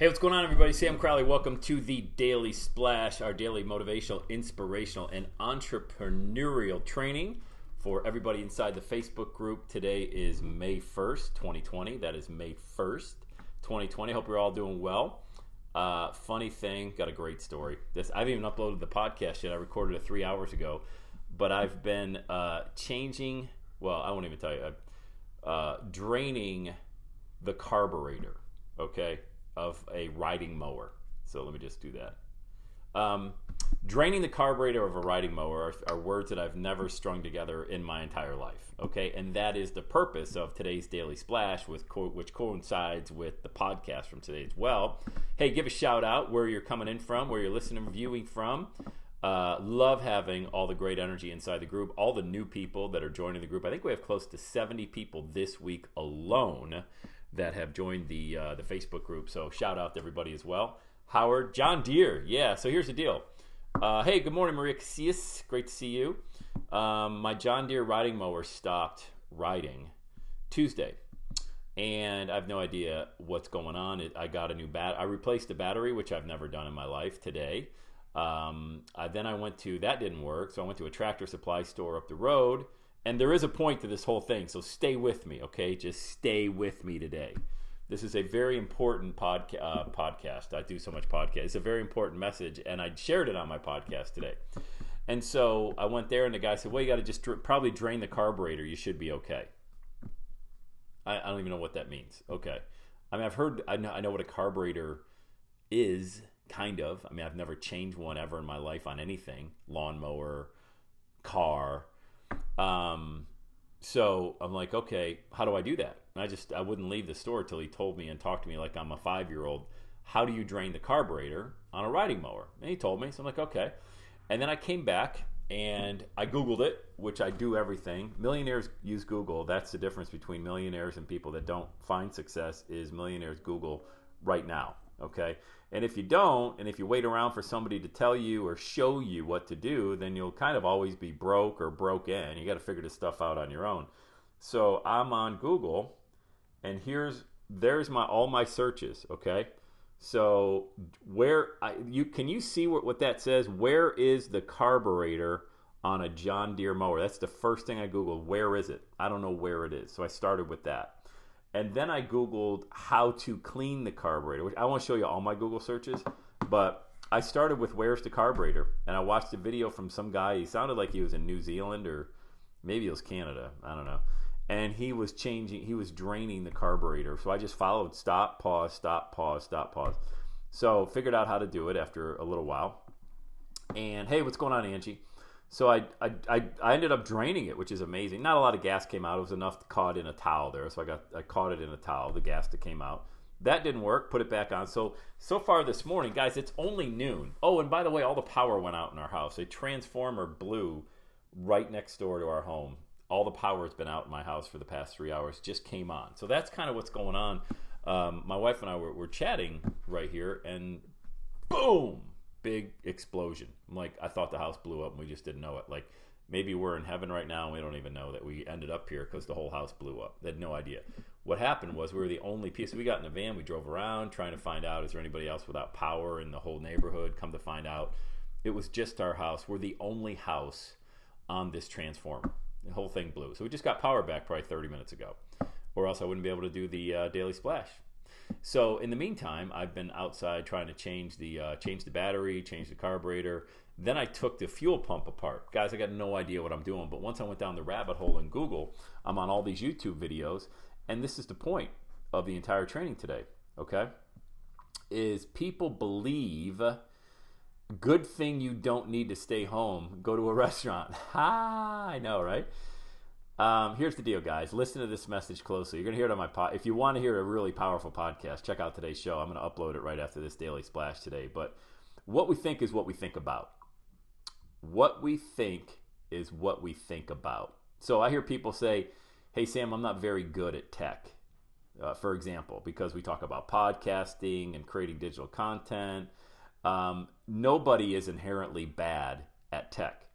Hey, what's going on, everybody? Sam Crowley. Welcome to the Daily Splash, our daily motivational, inspirational, and entrepreneurial training for everybody inside the Facebook group. Today is May 1st, 2020. That is May 1st, 2020. Hope you're all doing well. Funny thing, got a great story. I haven't even uploaded the podcast yet. I recorded it 3 hours ago, but I've been changing, well, I won't even tell you, draining the carburetor, okay, of a riding mower. So let me just do that. Draining the carburetor of a riding mower are words that I've never strung together in my entire life. Okay, and that is the purpose of today's Daily Splash, which coincides with the podcast from today as well. Hey, give a shout out where you're coming in from, where you're listening and viewing from. Love having all the great energy inside the group, all the new people that are joining the group. I think we have close to 70 people this week alone that have joined the Facebook group. So shout out to everybody as well. Howard, John Deere. Yeah, so here's the deal. Hey, good morning, Maria Casillas. Great to see you. My John Deere riding mower stopped riding Tuesday, and I have no idea what's going on. I got a new I replaced the battery, which I've never done in my life, today. Then I went to, that didn't work, so I went to a Tractor Supply store up the road. And there is a point to this whole thing, so stay with me, okay? Just stay with me today. This is a very important podcast. I do so much podcast. It's a very important message, and I shared it on my podcast today. And so I went there, and the guy said, well, you got to just probably drain the carburetor. You should be okay. I don't even know what that means. Okay. I mean, I know what a carburetor is, kind of. I mean, I've never changed one ever in my life on anything. Lawnmower, car. So I'm like, okay, how do I do that? And I wouldn't leave the store till he told me and talked to me like I'm a 5-year-old. How do you drain the carburetor on a riding mower? And he told me, so I'm like, okay. And then I came back and I Googled it, which I do everything. Millionaires use Google. That's the difference between millionaires and people that don't find success, is millionaires Google right now. Okay. And if you don't, and if you wait around for somebody to tell you or show you what to do, then you'll kind of always be broke or broken. You got to figure this stuff out on your own. So I'm on Google, and there's all my searches. Okay. So can you see what that says? Where is the carburetor on a John Deere mower? That's the first thing I Googled. Where is it? I don't know where it is. So I started with that. And then I Googled how to clean the carburetor, which I won't show you all my Google searches, but I started with where's the carburetor, and I watched a video from some guy. He sounded like he was in New Zealand, or maybe it was Canada. I don't know. And he was draining the carburetor. So I just followed stop, pause, stop, pause, stop, pause. So figured out how to do it after a little while. And hey, what's going on, Angie? So I ended up draining it, which is amazing. Not a lot of gas came out. It was enough to caught in a towel there. So I caught it in a towel, the gas that came out. That didn't work. Put it back on. So far this morning, guys, it's only noon. Oh, and by the way, all the power went out in our house. A transformer blew right next door to our home. All the power has been out in my house for the past 3 hours. Just came on. So that's kind of what's going on. My wife and I were chatting right here, and boom! Big explosion. I thought the house blew up and we just didn't know it. Like, maybe we're in heaven right now and we don't even know that we ended up here because the whole house blew up. They had no idea. What happened was we were the only piece. We got in a van, we drove around trying to find out, is there anybody else without power in the whole neighborhood? Come to find out, it was just our house. We're the only house on this transformer. The whole thing blew. So we just got power back probably 30 minutes ago, or else I wouldn't be able to do the Daily Splash. So in the meantime, I've been outside trying to change the battery, change the carburetor. Then I took the fuel pump apart. Guys, I got no idea what I'm doing. But once I went down the rabbit hole in Google, I'm on all these YouTube videos. And this is the point of the entire training today, okay? Is people believe, good thing you don't need to stay home, go to a restaurant. Ha, I know, right? Here's the deal, guys. Listen to this message closely. You're going to hear it on my if you want to hear a really powerful podcast, check out today's show. I'm going to upload it right after this Daily Splash today. But what we think is what we think about. What we think is what we think about. So I hear people say, hey, Sam, I'm not very good at tech, for example, because we talk about podcasting and creating digital content. Nobody is inherently bad at tech.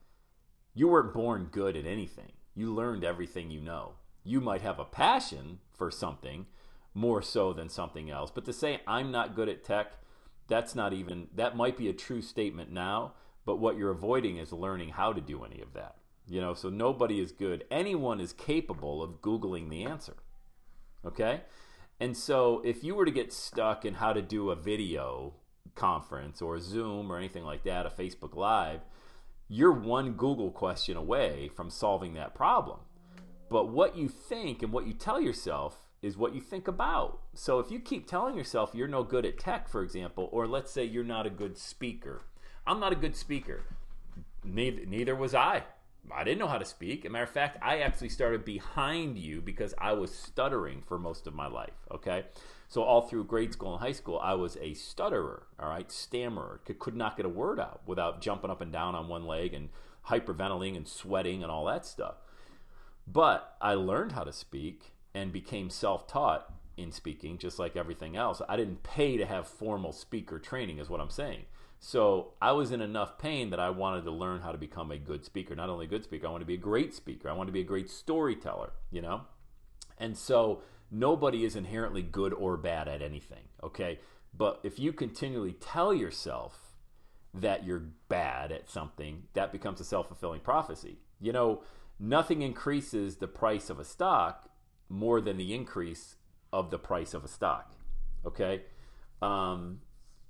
You weren't born good at anything. You learned everything you know. You might have a passion for something, more so than something else. But to say I'm not good at tech, that might be a true statement now, but what you're avoiding is learning how to do any of that. So nobody is good. Anyone is capable of Googling the answer. Okay? And so if you were to get stuck in how to do a video conference or Zoom or anything like that, a Facebook Live, you're one Google question away from solving that problem. But what you think and what you tell yourself is what you think about. So if you keep telling yourself you're no good at tech, for example, or let's say you're not a good speaker. I'm not a good speaker. Neither was I. I didn't know how to speak. As a matter of fact, I actually started behind you because I was stuttering for most of my life, okay? So all through grade school and high school, I was a stutterer, all right, stammerer, could not get a word out without jumping up and down on one leg and hyperventilating and sweating and all that stuff. But I learned how to speak and became self-taught in speaking, just like everything else. I didn't pay to have formal speaker training is what I'm saying. So I was in enough pain that I wanted to learn how to become a good speaker. Not only a good speaker, I want to be a great speaker. I want to be a great storyteller, And so nobody is inherently good or bad at anything, okay? But if you continually tell yourself that you're bad at something, that becomes a self-fulfilling prophecy. Nothing increases the price of a stock more than the increase of the price of a stock, okay?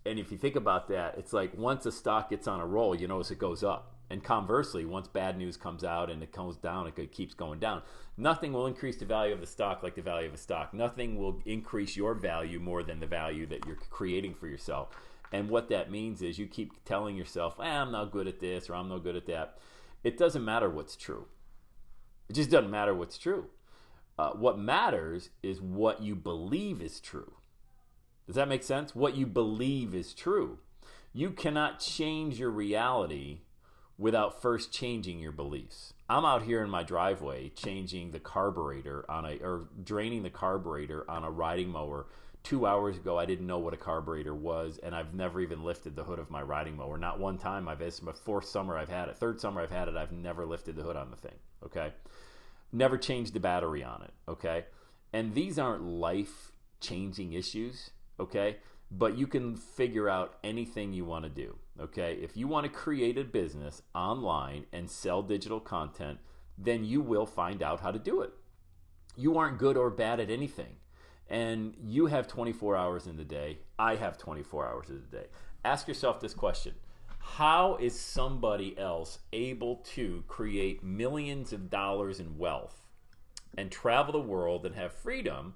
And if you think about that, it's like once a stock gets on a roll, you notice it goes up. And conversely, once bad news comes out and it comes down, it keeps going down. Nothing will increase the value of the stock like the value of a stock. Nothing will increase your value more than the value that you're creating for yourself. And what that means is you keep telling yourself, I'm not good at this or I'm no good at that. It doesn't matter what's true. It just doesn't matter what's true. What matters is what you believe is true. Does that make sense? What you believe is true. You cannot change your reality without first changing your beliefs. I'm out here in my driveway changing the carburetor draining the carburetor on a riding mower. 2 hours ago, I didn't know what a carburetor was, and I've never even lifted the hood of my riding mower. Not one time. It's my fourth summer I've had it. Third summer I've had it. I've never lifted the hood on the thing. Okay, never changed the battery on it. Okay, and these aren't life-changing issues. Okay, but you can figure out anything you want to do. Okay, if you want to create a business online and sell digital content, then you will find out how to do it. You aren't good or bad at anything. And you have 24 hours in the day. I have 24 hours in the day. Ask yourself this question. How is somebody else able to create millions of dollars in wealth and travel the world and have freedom,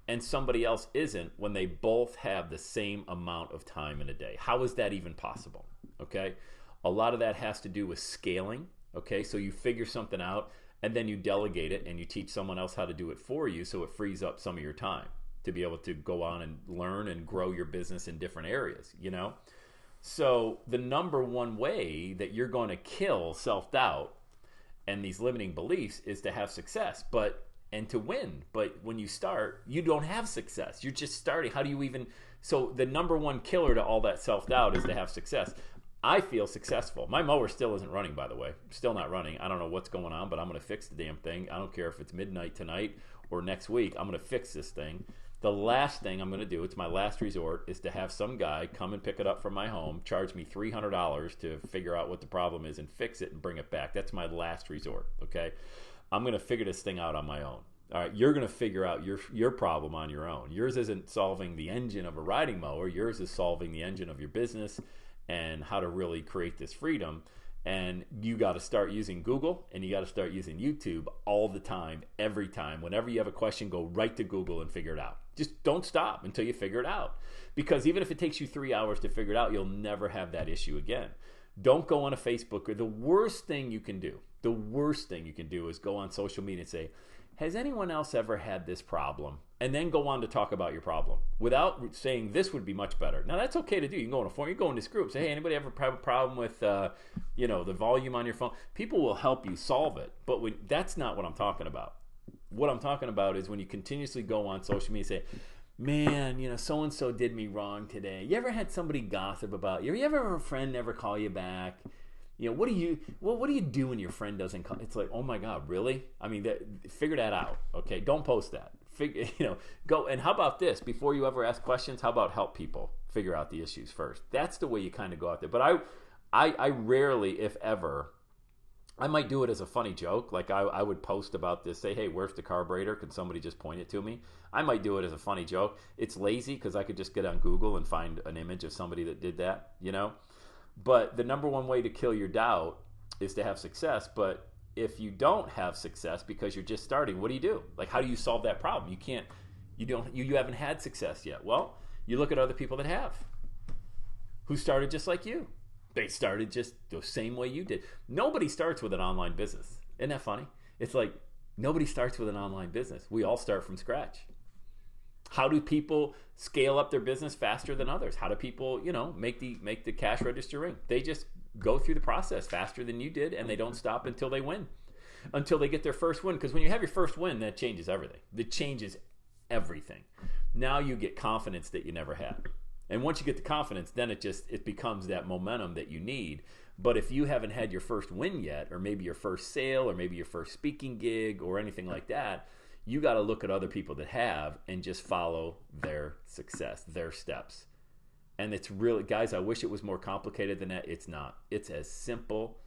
and somebody else isn't when they both have the same amount of time in a day? How is that even possible? Okay, a lot of that has to do with scaling. Okay, so you figure something out and then you delegate it and you teach someone else how to do it for you, so it frees up some of your time to be able to go on and learn and grow your business in different areas, So the number one way that you're going to kill self-doubt and these limiting beliefs is to have success, and to win. But when you start, you don't have success. You're just starting. How do you even... So the number one killer to all that self-doubt is to have success. I feel successful. My mower still isn't running, by the way. Still not running. I don't know what's going on, but I'm going to fix the damn thing. I don't care if it's midnight tonight or next week. I'm going to fix this thing. The last thing I'm going to do, it's my last resort, is to have some guy come and pick it up from my home, charge me $300 to figure out what the problem is and fix it and bring it back. That's my last resort, okay? I'm going to figure this thing out on my own. All right, you're going to figure out your problem on your own. Yours isn't solving the engine of a riding mower. Yours is solving the engine of your business and how to really create this freedom. And you got to start using Google, and you got to start using YouTube all the time, every time. Whenever you have a question, go right to Google and figure it out. Just don't stop until you figure it out. Because even if it takes you 3 hours to figure it out, you'll never have that issue again. Don't go on a Facebook. Or the worst thing you can do is go on social media and say, has anyone else ever had this problem? And then go on to talk about your problem without saying this would be much better. Now, that's okay to do. You can go on a forum, you go in this group, say, hey, anybody ever have a problem with the volume on your phone? People will help you solve it, but that's not what I'm talking about. What I'm talking about is when you continuously go on social media and say, man, so-and-so did me wrong today. You ever had somebody gossip about you? You ever have a friend never call you back? what do you do when your friend doesn't come? It's like, oh my God, really? I mean, figure that out. Okay. Don't post that. Go. And how about this? Before you ever ask questions, how about help people figure out the issues first? That's the way you kind of go out there. But I rarely, if ever, I might do it as a funny joke. Like I would post about this, say, hey, where's the carburetor? Can somebody just point it to me? I might do it as a funny joke. It's lazy because I could just get on Google and find an image of somebody that did that, But the number one way to kill your doubt is to have success. But if you don't have success because you're just starting, what do you do? Like, how do you solve that problem? You haven't had success yet. Well, you look at other people that have, who started just like you. They started just the same way you did. Nobody starts with an online business. Isn't that funny? It's like nobody starts with an online business. We all start from scratch. How do people scale up their business faster than others? How do people, make the cash register ring? They just go through the process faster than you did, and they don't stop until they win, until they get their first win. Because when you have your first win, that changes everything. It changes everything. Now you get confidence that you never had. And once you get the confidence, then it becomes that momentum that you need. But if you haven't had your first win yet, or maybe your first sale, or maybe your first speaking gig, or anything like that, you got to look at other people that have and just follow their success, their steps. And it's really, guys, I wish it was more complicated than that. It's not. It's as simple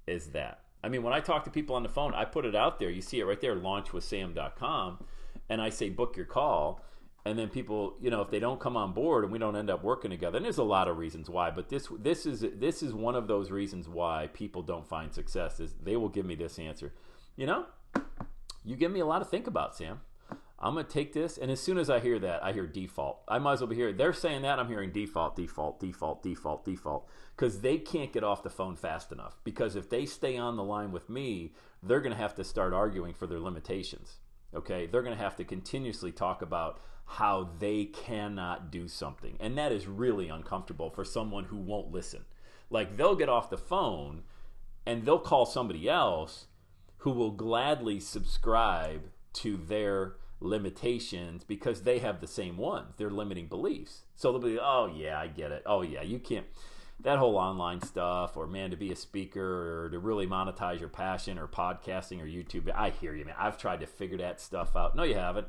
as that. I mean, when I talk to people on the phone, I put it out there. You see it right there, launchwithsam.com. And I say, book your call. And then people, if they don't come on board and we don't end up working together, and there's a lot of reasons why, but this is one of those reasons why people don't find success, is they will give me this answer. You give me a lot to think about, Sam. I'm going to take this, and as soon as I hear that, I hear default. I might as well be hearing, they're saying that, I'm hearing default, because they can't get off the phone fast enough. Because if they stay on the line with me, they're going to have to start arguing for their limitations. Okay? They're going to have to continuously talk about how they cannot do something. And that is really uncomfortable for someone who won't listen. Like, they'll get off the phone and they'll call somebody else who will gladly subscribe to their limitations because they have the same ones, their limiting beliefs. So they'll be, oh yeah, I get it. Oh yeah, you can't, that whole online stuff, or man, to be a speaker, or to really monetize your passion, or podcasting, or YouTube. I hear you, man. I've tried to figure that stuff out. No, you haven't.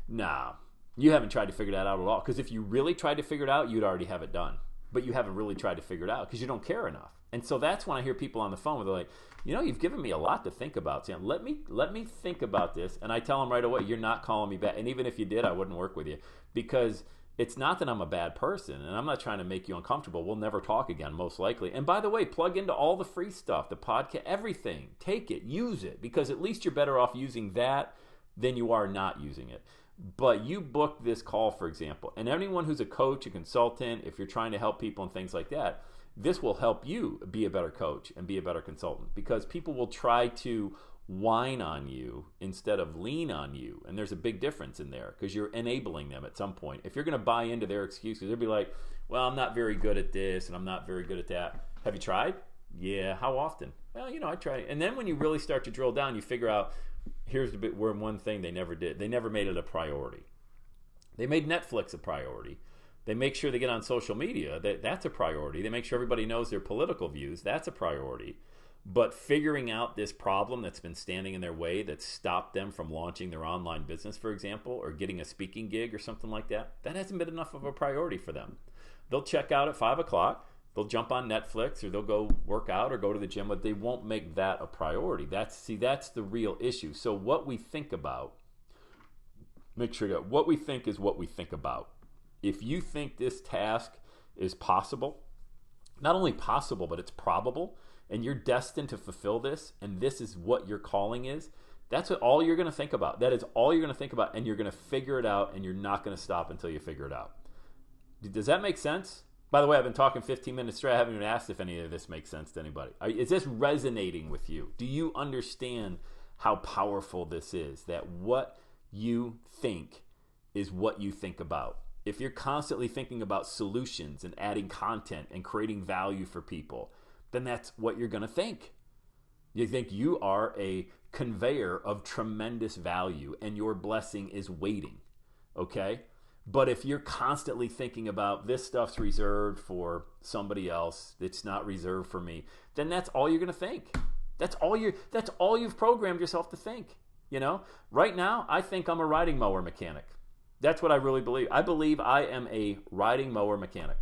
Nah, you haven't tried to figure that out at all. Because if you really tried to figure it out, you'd already have it done. But you haven't really tried to figure it out because you don't care enough. And so that's when I hear people on the phone where they're like, you've given me a lot to think about, Sam. Let me think about this. And I tell them right away, you're not calling me back. And even if you did, I wouldn't work with you, because it's not that I'm a bad person, and I'm not trying to make you uncomfortable. We'll never talk again, most likely. And by the way, plug into all the free stuff, the podcast, everything. Take it, use it, because at least you're better off using that than you are not using it. But you book this call, for example, and anyone who's a coach, a consultant, if you're trying to help people and things like that, this will help you be a better coach and be a better consultant, because people will try to whine on you instead of lean on you. And there's a big difference in there, because you're enabling them at some point. If you're going to buy into their excuses, they'll be like, well, I'm not very good at this and I'm not very good at that. Have you tried? Yeah. How often? Well, I tried. And then when you really start to drill down, you figure out, here's the bit where one thing they never did. They never made it a priority. They made Netflix a priority. They make sure they get on social media. That's a priority. They make sure everybody knows their political views. That's a priority. But figuring out this problem that's been standing in their way, that's stopped them from launching their online business, for example, or getting a speaking gig or something like that, that hasn't been enough of a priority for them. They'll check out at 5 o'clock. They'll jump on Netflix, or they'll go work out or go to the gym, but they won't make that a priority. That's the real issue. So what we think about, make sure that what we think is what we think about. If you think this task is possible, not only possible, but it's probable, and you're destined to fulfill this, and this is what your calling is, that's all you're going to think about. That is all you're going to think about, and you're going to figure it out, and you're not going to stop until you figure it out. Does that make sense? By the way, I've been talking 15 minutes straight. I haven't even asked if any of this makes sense to anybody. Is this resonating with you? Do you understand how powerful this is? That what you think is what you think about. If you're constantly thinking about solutions and adding content and creating value for people, then that's what you're going to think. You think you are a conveyor of tremendous value, and your blessing is waiting, okay? But if you're constantly thinking about this stuff's reserved for somebody else, it's not reserved for me, then that's all you're going to think. That's all you've programmed yourself to think. Right now, I think I'm a riding mower mechanic. That's what I really believe. I believe I am a riding mower mechanic,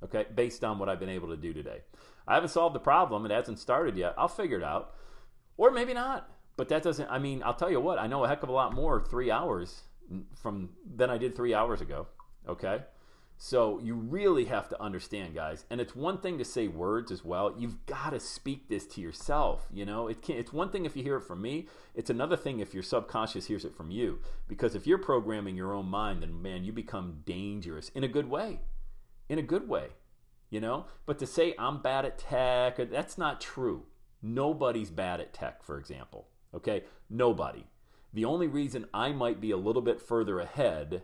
okay, based on what I've been able to do today. I haven't solved the problem. It hasn't started yet. I'll figure it out. Or maybe not. But that doesn't, I'll tell you what, I know a heck of a lot more 3 hours than I did 3 hours ago, okay? So you really have to understand, guys. And it's one thing to say words as well. You've got to speak this to yourself, It's one thing if you hear it from me. It's another thing if your subconscious hears it from you. Because if you're programming your own mind, then, man, you become dangerous in a good way. In a good way, But to say I'm bad at tech, that's not true. Nobody's bad at tech, for example, okay? Nobody. The only reason I might be a little bit further ahead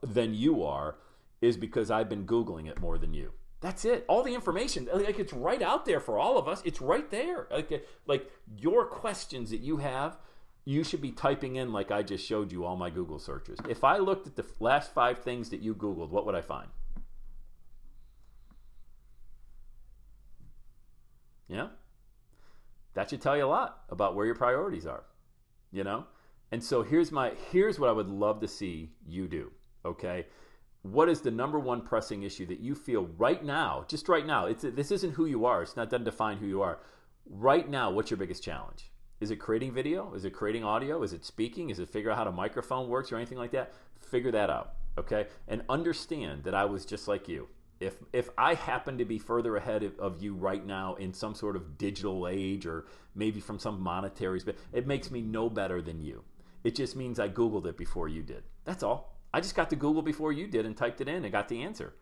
than you are is because I've been Googling it more than you. That's it. All the information, it's right out there for all of us. It's right there. Like your questions that you have, you should be typing in like I just showed you all my Google searches. If I looked at the last 5 things that you Googled, what would I find? Yeah? That should tell you a lot about where your priorities are, And so here's what I would love to see you do, okay? What is the number one pressing issue that you feel right now, just right now? This isn't who you are. It doesn't define who you are. Right now, what's your biggest challenge? Is it creating video? Is it creating audio? Is it speaking? Is it figure out how a microphone works or anything like that? Figure that out, okay? And understand that I was just like you. If I happen to be further ahead of you right now in some sort of digital age or maybe from some monetary, it makes me no better than you. It just means I Googled it before you did. That's all. I just got to Google before you did and typed it in and got the answer.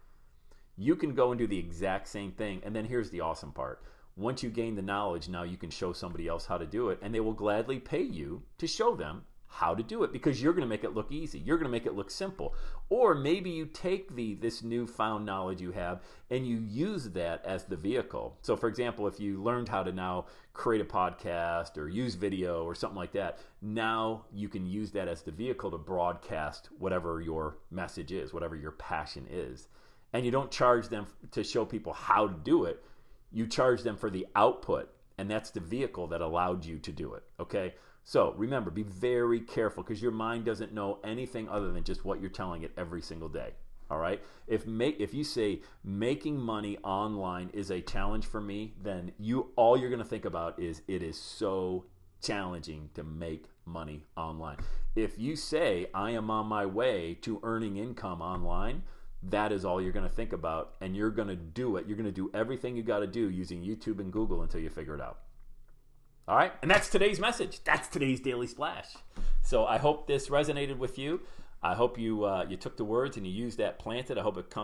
You can go and do the exact same thing. And then here's the awesome part. Once you gain the knowledge, now you can show somebody else how to do it, and they will gladly pay you to show them how to do it because you're going to make it look easy. You're going to make it look simple. Or maybe you take this newfound knowledge you have and you use that as the vehicle. So for example, if you learned how to now create a podcast or use video or something like that, now you can use that as the vehicle to broadcast whatever your message is, whatever your passion is. And you don't charge them to show people how to do it. You charge them for the output, and that's the vehicle that allowed you to do it, okay? So remember, be very careful because your mind doesn't know anything other than just what you're telling it every single day. All right? If you say making money online is a challenge for me, then all you're going to think about is it is so challenging to make money online. If you say I am on my way to earning income online, that is all you're going to think about, and you're going to do it. You're going to do everything you got to do using YouTube and Google until you figure it out. All right, and that's today's message. That's today's Daily Splash. So I hope this resonated with you. I hope you took the words and you used that, planted. I hope it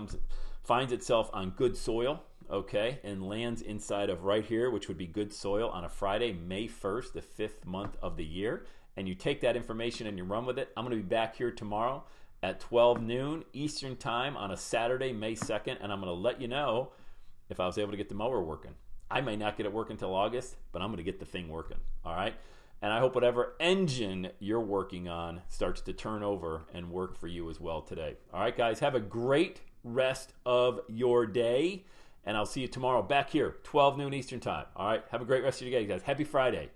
finds itself on good soil, okay, and lands inside of right here, which would be good soil on a Friday, May 1st, the 5th month of the year. And you take that information and you run with it. I'm going to be back here tomorrow at 12 noon Eastern time on a Saturday, May 2nd, and I'm going to let you know if I was able to get the mower working. I may not get it working until August, but I'm going to get the thing working, all right? And I hope whatever engine you're working on starts to turn over and work for you as well today. All right, guys, have a great rest of your day, and I'll see you tomorrow back here, 12 noon Eastern time. All right, have a great rest of your day, guys. Happy Friday.